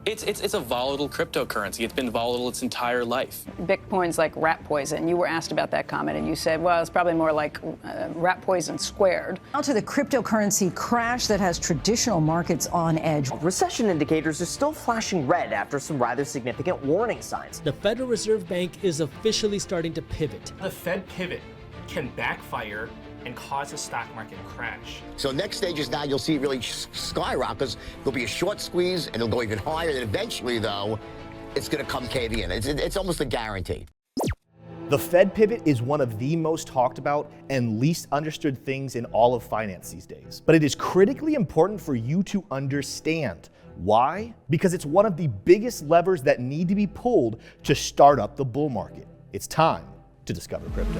It's a volatile cryptocurrency. It's been volatile its entire life. Bitcoin's like rat poison. You were asked about that comment, and you said, well, it's probably more like rat poison squared. Now to the cryptocurrency crash that has traditional markets on edge. Recession indicators are still flashing red after some rather significant warning signs. The Federal Reserve Bank is officially starting to pivot. The Fed pivot can backfire and cause the stock market crash. So next stage is now you'll see it really skyrockets. There'll be a short squeeze and it'll go even higher. And eventually, though, it's going to come caving in. It's almost a guarantee. The Fed pivot is one of the most talked about and least understood things in all of finance these days. But it is critically important for you to understand. Why? Because it's one of the biggest levers that need to be pulled to start up the bull market. It's time to discover crypto.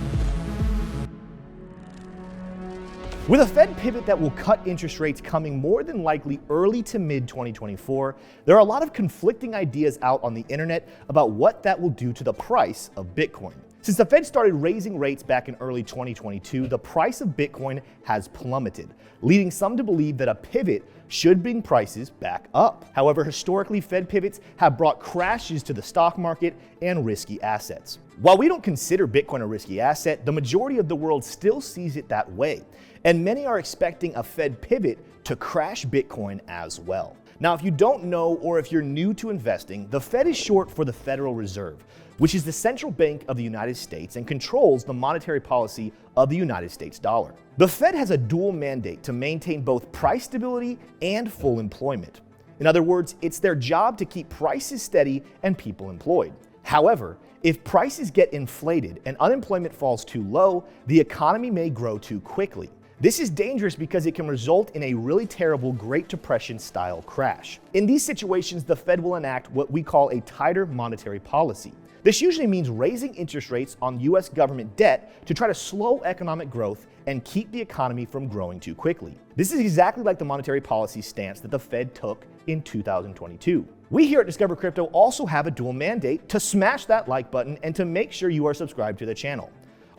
With a Fed pivot that will cut interest rates coming more than likely early to mid 2024, there are a lot of conflicting ideas out on the internet about what that will do to the price of Bitcoin. Since the Fed started raising rates back in early 2022, the price of Bitcoin has plummeted, leading some to believe that a pivot should bring prices back up. However, historically, Fed pivots have brought crashes to the stock market and risky assets. While we don't consider Bitcoin a risky asset, the majority of the world still sees it that way, and many are expecting a Fed pivot to crash Bitcoin as well. Now, if you don't know or if you're new to investing, the Fed is short for the Federal Reserve, which is the central bank of the United States and controls the monetary policy of the United States dollar. The Fed has a dual mandate to maintain both price stability and full employment. In other words, it's their job to keep prices steady and people employed. However, if prices get inflated and unemployment falls too low, the economy may grow too quickly. This is dangerous because it can result in a really terrible Great Depression style crash. In these situations, the Fed will enact what we call a tighter monetary policy. This usually means raising interest rates on US government debt to try to slow economic growth and keep the economy from growing too quickly. This is exactly like the monetary policy stance that the Fed took in 2022. We here at Discover Crypto also have a dual mandate to smash that like button and to make sure you are subscribed to the channel.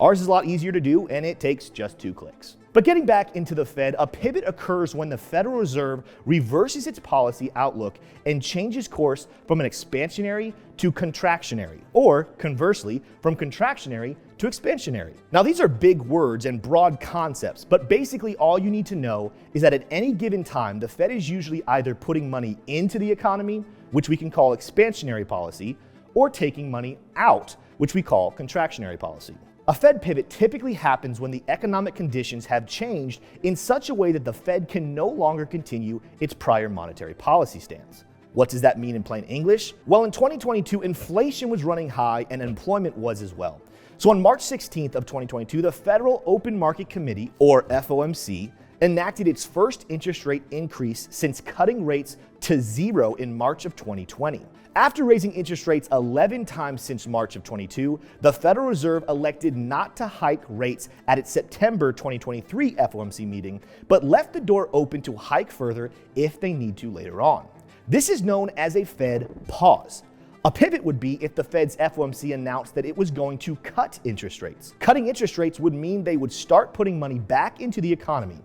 Ours is a lot easier to do and it takes just 2 clicks. But getting back into the Fed, a pivot occurs when the Federal Reserve reverses its policy outlook and changes course from an expansionary to contractionary, or conversely, from contractionary to expansionary. Now, these are big words and broad concepts, but basically all you need to know is that at any given time, the Fed is usually either putting money into the economy, which we can call expansionary policy, or taking money out, which we call contractionary policy. A Fed pivot typically happens when the economic conditions have changed in such a way that the Fed can no longer continue its prior monetary policy stance. What does that mean in plain English? Well, in 2022, inflation was running high and unemployment was as well. So on March 16th of 2022, the Federal Open Market Committee, or FOMC, enacted its first interest rate increase since cutting rates to 0 in March of 2020. After raising interest rates 11 times since March of 22, the Federal Reserve elected not to hike rates at its September 2023 FOMC meeting, but left the door open to hike further if they need to later on. This is known as a Fed pause. A pivot would be if the Fed's FOMC announced that it was going to cut interest rates. Cutting interest rates would mean they would start putting money back into the economy.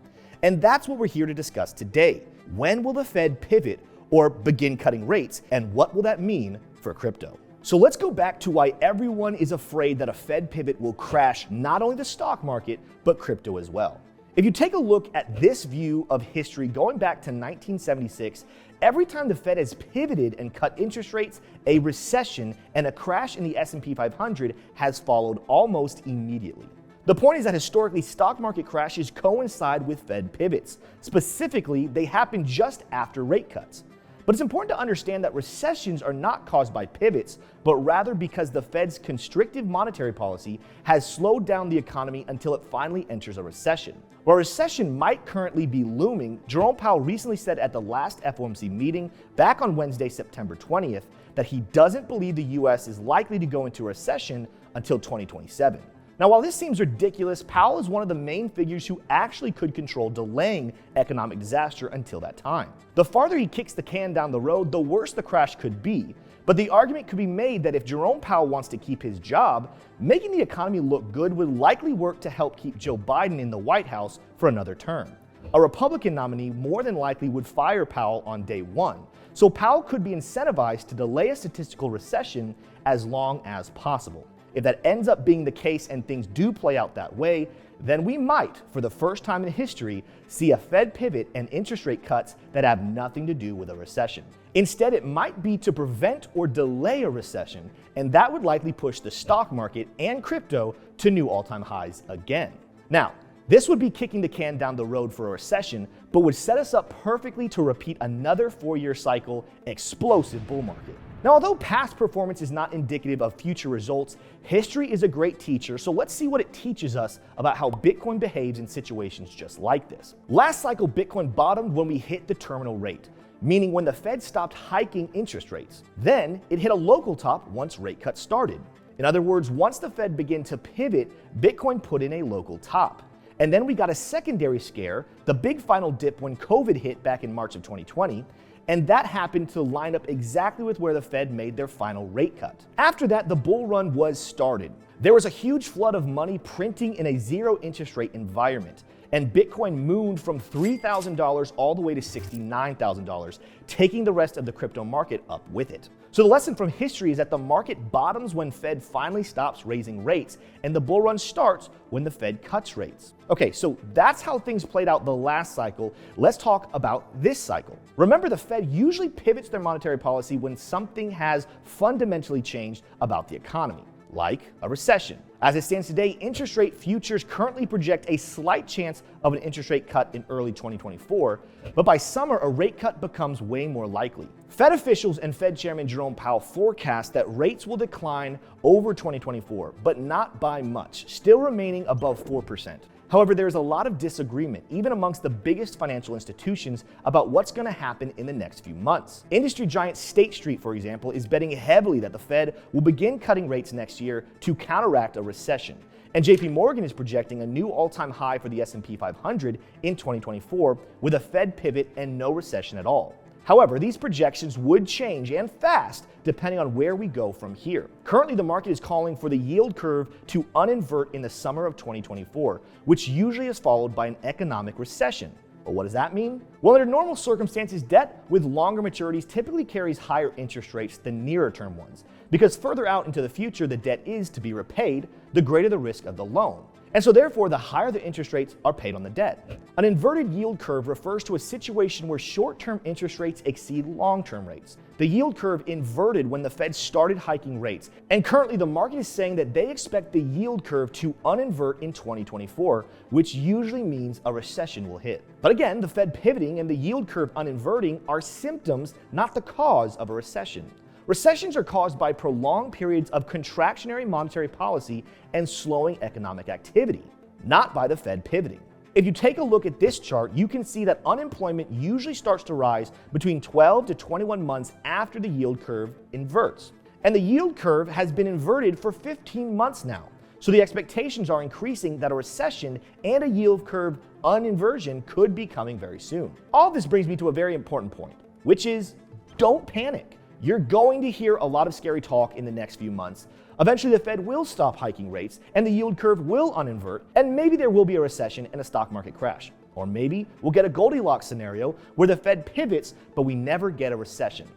And that's what we're here to discuss today. When will the Fed pivot or begin cutting rates, and what will that mean for crypto? So let's go back to why everyone is afraid that a Fed pivot will crash not only the stock market, but crypto as well. If you take a look at this view of history going back to 1976, every time the Fed has pivoted and cut interest rates, a recession and a crash in the S&P 500 has followed almost immediately. The point is that historically, stock market crashes coincide with Fed pivots. Specifically, they happen just after rate cuts. But it's important to understand that recessions are not caused by pivots, but rather because the Fed's constrictive monetary policy has slowed down the economy until it finally enters a recession. While a recession might currently be looming, Jerome Powell recently said at the last FOMC meeting back on Wednesday, September 20th, that he doesn't believe the US is likely to go into a recession until 2027. Now, while this seems ridiculous, Powell is one of the main figures who actually could control delaying economic disaster until that time. The farther he kicks the can down the road, the worse the crash could be. But the argument could be made that if Jerome Powell wants to keep his job, making the economy look good would likely work to help keep Joe Biden in the White House for another term. A Republican nominee more than likely would fire Powell on day one. So Powell could be incentivized to delay a statistical recession as long as possible. If that ends up being the case and things do play out that way, then we might, for the first time in history, see a Fed pivot and interest rate cuts that have nothing to do with a recession. Instead, it might be to prevent or delay a recession, and that would likely push the stock market and crypto to new all-time highs again. Now, this would be kicking the can down the road for a recession, but would set us up perfectly to repeat another 4-year cycle, explosive bull market. Now, although past performance is not indicative of future results, history is a great teacher, so let's see what it teaches us about how Bitcoin behaves in situations just like this. Last cycle, Bitcoin bottomed when we hit the terminal rate, meaning when the Fed stopped hiking interest rates. Then it hit a local top once rate cuts started. In other words, once the Fed began to pivot, Bitcoin put in a local top. And then we got a secondary scare, the big final dip when COVID hit back in March of 2020, and that happened to line up exactly with where the Fed made their final rate cut. After that, the bull run was started. There was a huge flood of money printing in a zero interest rate environment, and Bitcoin mooned from $3,000 all the way to $69,000, taking the rest of the crypto market up with it. So the lesson from history is that the market bottoms when Fed finally stops raising rates, and the bull run starts when the Fed cuts rates. Okay, so that's how things played out the last cycle. Let's talk about this cycle. Remember, the Fed usually pivots their monetary policy when something has fundamentally changed about the economy, like a recession. As it stands today, interest rate futures currently project a slight chance of an interest rate cut in early 2024, but by summer, a rate cut becomes way more likely. Fed officials and Fed Chairman Jerome Powell forecast that rates will decline over 2024, but not by much, still remaining above 4%. However, there is a lot of disagreement, even amongst the biggest financial institutions, about what's going to happen in the next few months. Industry giant State Street, for example, is betting heavily that the Fed will begin cutting rates next year to counteract a recession. And JP Morgan is projecting a new all-time high for the S&P 500 in 2024 with a Fed pivot and no recession at all. However, these projections would change, and fast, depending on where we go from here. Currently, the market is calling for the yield curve to uninvert in the summer of 2024, which usually is followed by an economic recession. But what does that mean? Well, under normal circumstances, debt with longer maturities typically carries higher interest rates than nearer term ones, because further out into the future the debt is to be repaid, the greater the risk of the loan. And so therefore, the higher the interest rates are paid on the debt. An inverted yield curve refers to a situation where short-term interest rates exceed long-term rates. The yield curve inverted when the Fed started hiking rates, and currently the market is saying that they expect the yield curve to uninvert in 2024, which usually means a recession will hit. But again, the Fed pivoting and the yield curve uninverting are symptoms, not the cause of a recession. Recessions are caused by prolonged periods of contractionary monetary policy and slowing economic activity, not by the Fed pivoting. If you take a look at this chart, you can see that unemployment usually starts to rise between 12 to 21 months after the yield curve inverts. And the yield curve has been inverted for 15 months now. So the expectations are increasing that a recession and a yield curve uninversion could be coming very soon. All this brings me to a very important point, which is don't panic. You're going to hear a lot of scary talk in the next few months. Eventually, the Fed will stop hiking rates and the yield curve will uninvert, and maybe there will be a recession and a stock market crash. Or maybe we'll get a Goldilocks scenario where the Fed pivots, but we never get a recession.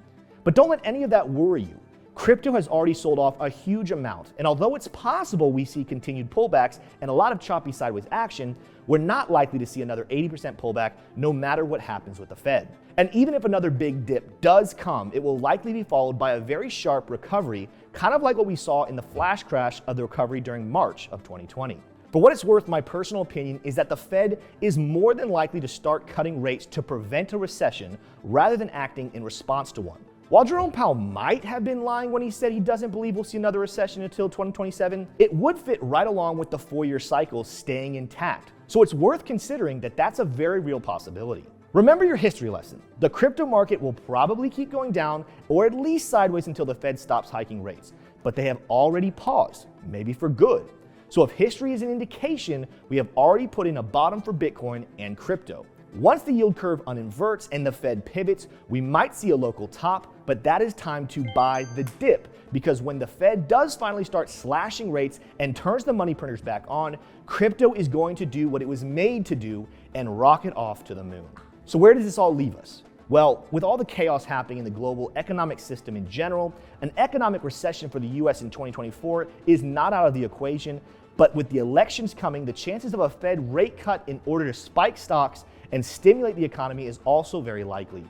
But don't let any of that worry you. Crypto has already sold off a huge amount, and although it's possible we see continued pullbacks and a lot of choppy sideways action, we're not likely to see another 80% pullback no matter what happens with the Fed. And even if another big dip does come, it will likely be followed by a very sharp recovery, kind of like what we saw in the flash crash of the recovery during March of 2020. For what it's worth, my personal opinion is that the Fed is more than likely to start cutting rates to prevent a recession rather than acting in response to one. While Jerome Powell might have been lying when he said he doesn't believe we'll see another recession until 2027, it would fit right along with the 4-year cycle staying intact. So it's worth considering that that's a very real possibility. Remember your history lesson. The crypto market will probably keep going down or at least sideways until the Fed stops hiking rates, but they have already paused, maybe for good. So if history is an indication, we have already put in a bottom for Bitcoin and crypto. Once the yield curve uninverts and the Fed pivots, we might see a local top, but that is time to buy the dip, because when the Fed does finally start slashing rates and turns the money printers back on, crypto is going to do what it was made to do and rocket off to the moon. So where does this all leave us? Well, with all the chaos happening in the global economic system in general, an economic recession for the US in 2024 is not out of the equation, but with the elections coming, the chances of a Fed rate cut in order to spike stocks and stimulate the economy is also very likely.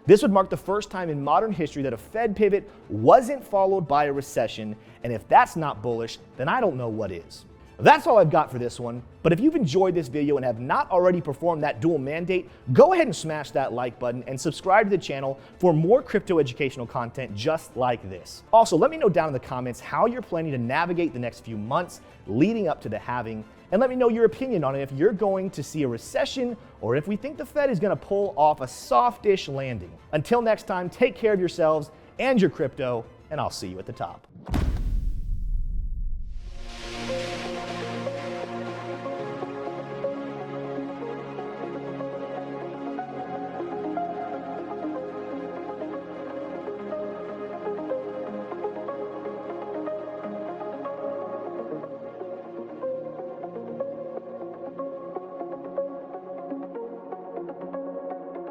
This would mark the first time in modern history that a Fed pivot wasn't followed by a recession, and if that's not bullish, then I don't know what is. That's all I've got for this one, but if you've enjoyed this video and have not already performed that dual mandate, go ahead and smash that like button and subscribe to the channel for more crypto educational content just like this. Also, let me know down in the comments how you're planning to navigate the next few months leading up to the halving, and let me know your opinion on it if you're going to see a recession or if we think the Fed is going to pull off a softish landing. Until next time, take care of yourselves and your crypto, and I'll see you at the top.